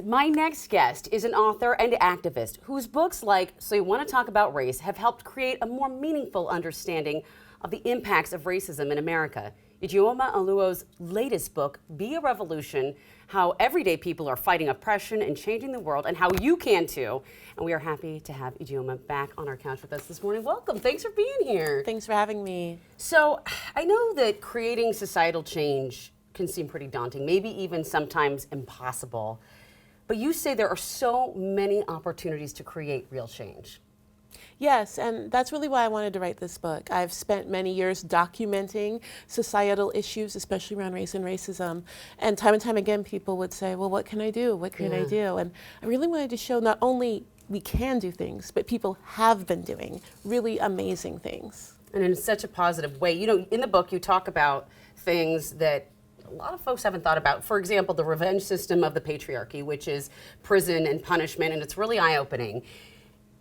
My next guest is an author and activist whose books like So You Want to Talk About Race have helped create a more meaningful understanding of the impacts of racism in America. Ijeoma Oluo's latest book, Be a Revolution, How Everyday People Are Fighting Oppression and Changing the World, and how you can too. And we are happy to have Ijeoma back on our couch with us this morning. Welcome, thanks for being here. Thanks for having me. So I know that creating societal change can seem pretty daunting, maybe even sometimes impossible. But you say there are so many opportunities to create real change. Yes, and that's really why I wanted to write this book. I've spent many years documenting societal issues, especially around race and racism. And time again, people would say, well, what can I do? What can I do? And I really wanted to show not only we can do things, but people have been doing really amazing things. And in such a positive way. You know, in the book, you talk about things that a lot of folks haven't thought about. For example, the revenge system of the patriarchy, which is prison and punishment, and it's really eye-opening.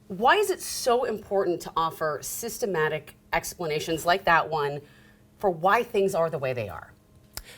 Why is it so important to offer systematic explanations like that one for why things are the way they are?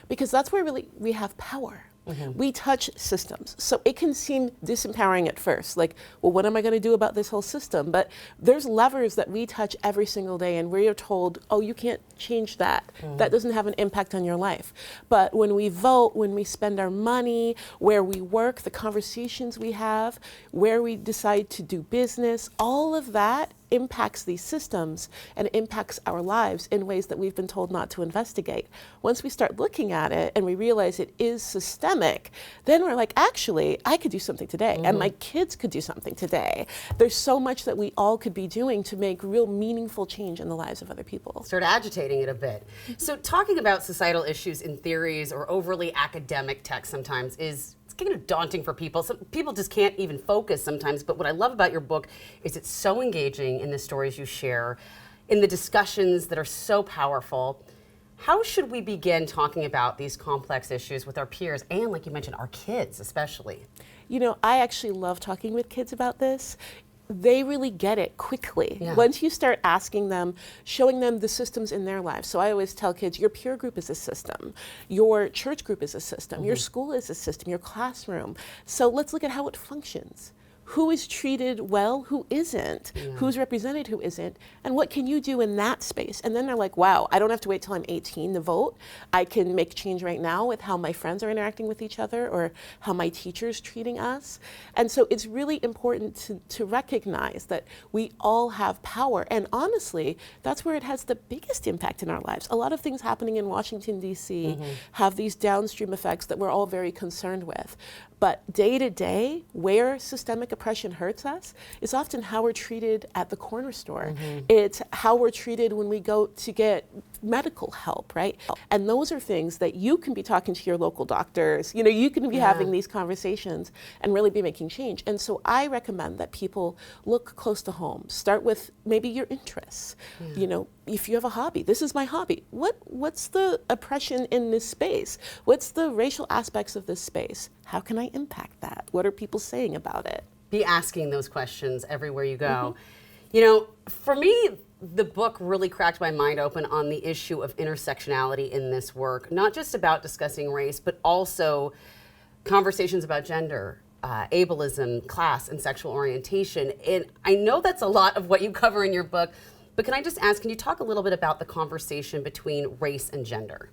Because that's where really we have power. We touch systems. So it can seem disempowering at first, like, well, what am I going to do about this whole system? But there's levers that we touch every single day, and we are told, oh, you can't change that. That doesn't have an impact on your life. But when we vote, when we spend our money, where we work, the conversations we have, where we decide to do business, all of that impacts these systems and impacts our lives in ways that we've been told not to investigate. Once we start looking at it and we realize it is systemic, then we're like, actually, I could do something today, and my kids could do something today. There's so much that we all could be doing to make real meaningful change in the lives of other people. Start agitating it a bit. So talking about societal issues in theories or overly academic text sometimes is kind of daunting for people. Some people just can't even focus sometimes, but what I love about your book is it's so engaging in the stories you share, in the discussions that are so powerful. How should we begin talking about these complex issues with our peers and, like you mentioned, our kids especially? You know, I actually love talking with kids about this. They really get it quickly. Yeah. Once you start asking them, showing them the systems in their lives. So I always tell kids, your peer group is a system, your church group is a system, your school is a system, your classroom. So let's look at how it functions. Who is treated well, who isn't, who's represented, who isn't, and what can you do in that space? And then they're like, wow, I don't have to wait till I'm 18 to vote. I can make change right now with how my friends are interacting with each other or how my teacher's treating us. And so it's really important to recognize that we all have power. And honestly, that's where it has the biggest impact in our lives. A lot of things happening in Washington, D.C. have these downstream effects that we're all very concerned with. But day to day, where systemic oppression hurts us is often how we're treated at the corner store. It's how we're treated when we go to get medical help, right? And those are things that you can be talking to your local doctors. You know, you can be having these conversations and really be making change. And so I recommend that people look close to home. Start with maybe your interests. You know, if you have a hobby, this is my hobby. What's the oppression in this space? What's the racial aspects of this space? How can I impact that? What are people saying about it? Be asking those questions everywhere you go. You know, for me, the book really cracked my mind open on the issue of intersectionality in this work, not just about discussing race, but also conversations about gender, ableism, class, and sexual orientation. And I know that's a lot of what you cover in your book, but can I just ask, can you talk a little bit about the conversation between race and gender?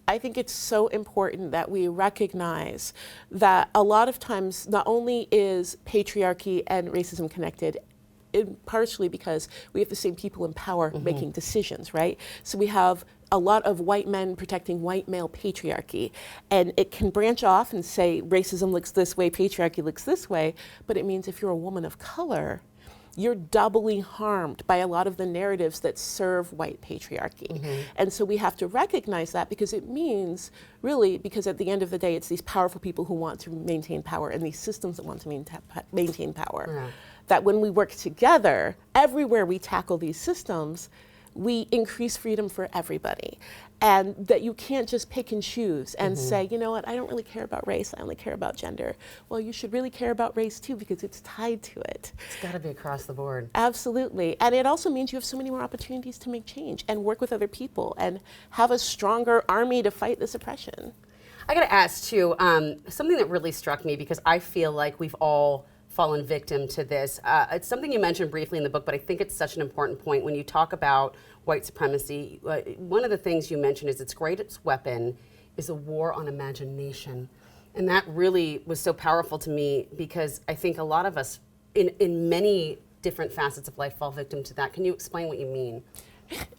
I think it's so important that we recognize that a lot of times not only is patriarchy and racism connected, partially because we have the same people in power making decisions, right? So we have a lot of white men protecting white male patriarchy, and it can branch off and say racism looks this way, patriarchy looks this way, but it means if you're a woman of color, you're doubly harmed by a lot of the narratives that serve white patriarchy. And so we have to recognize that, because it means, really, because at the end of the day, it's these powerful people who want to maintain power and these systems that want to maintain power. That when we work together, everywhere we tackle these systems, we increase freedom for everybody. And that you can't just pick and choose and say, you know what, I don't really care about race, I only care about gender. Well, you should really care about race too, because it's tied to it. It's got to be across the board. Absolutely. And it also means you have so many more opportunities to make change and work with other people and have a stronger army to fight this oppression. I got to ask too, something that really struck me because I feel like we've all fallen victim to this. It's something you mentioned briefly in the book, but I think it's such an important point when you talk about white supremacy. One of the things you mentioned is its greatest weapon is a war on imagination. And that really was so powerful to me because I think a lot of us in many different facets of life fall victim to that. Can you explain what you mean?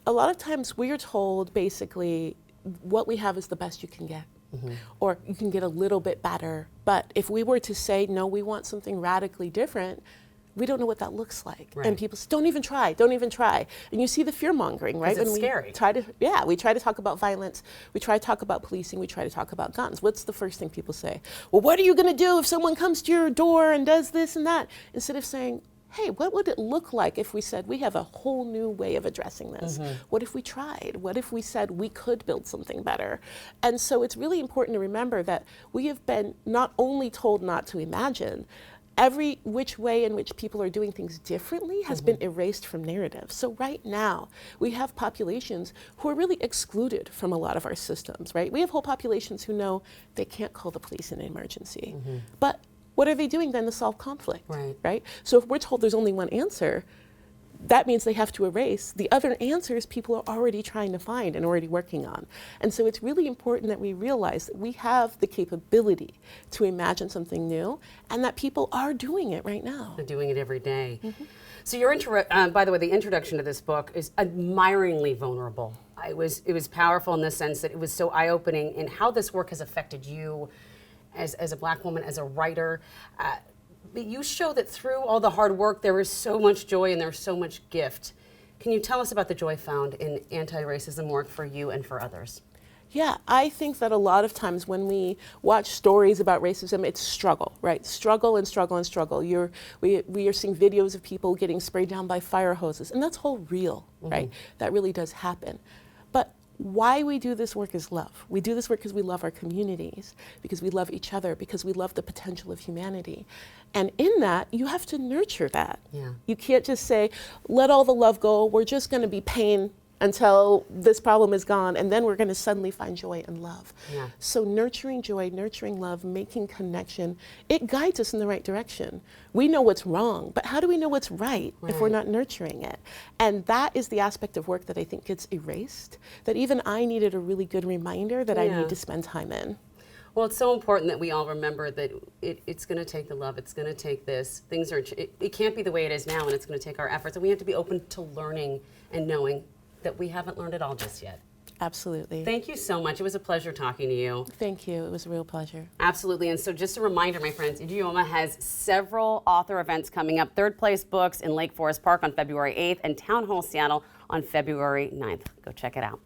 A lot of times we are told basically what we have is the best you can get. Or you can get a little bit better. But if we were to say, no, we want something radically different, we don't know what that looks like. Right. And people say, don't even try, don't even try. And you see the fear mongering, right? It's when scary. We try to talk about violence, we try to talk about policing, we try to talk about guns. What's the first thing people say? Well, what are you gonna do if someone comes to your door and does this and that? Instead of saying, hey, what would it look like if we said we have a whole new way of addressing this? What if we tried? What if we said we could build something better? And so it's really important to remember that we have been not only told not to imagine, every which way in which people are doing things differently has been erased from narrative. So right now, we have populations who are really excluded from a lot of our systems, right? We have whole populations who know they can't call the police in an emergency. But what are they doing then to solve conflict, right? So if we're told there's only one answer, that means they have to erase the other answers people are already trying to find and already working on. And so it's really important that we realize that we have the capability to imagine something new and that people are doing it right now. They're doing it every day. So your by the way, the introduction to this book is admiringly vulnerable. It was powerful in the sense that it was so eye-opening in how this work has affected you as a Black woman, as a writer. But you show that through all the hard work, there is so much joy and there's so much gift. Can you tell us about the joy found in anti-racism work for you and for others? Yeah, I think that a lot of times when we watch stories about racism, it's struggle, right? Struggle and struggle and struggle. We are seeing videos of people getting sprayed down by fire hoses, and that's all real, right? That really does happen. But why we do this work is love. We do this work because we love our communities, because we love each other, because we love the potential of humanity. And in that, you have to nurture that. You can't just say, let all the love go, we're just gonna be pain until this problem is gone, and then we're gonna suddenly find joy and love. So nurturing joy, nurturing love, making connection, it guides us in the right direction. We know what's wrong, but how do we know what's right if we're not nurturing it? And that is the aspect of work that I think gets erased, that even I needed a really good reminder that I need to spend time in. Well, it's so important that we all remember that it's going to take the love, it's going to take this. It can't be the way it is now, and it's going to take our efforts, and we have to be open to learning and knowing that we haven't learned it all just yet. Absolutely. Thank you so much. It was a pleasure talking to you. Thank you. It was a real pleasure. Absolutely. And so just a reminder, my friends, Ijeoma has several author events coming up. Third Place Books in Lake Forest Park on February 8th and Town Hall Seattle on February 9th. Go check it out.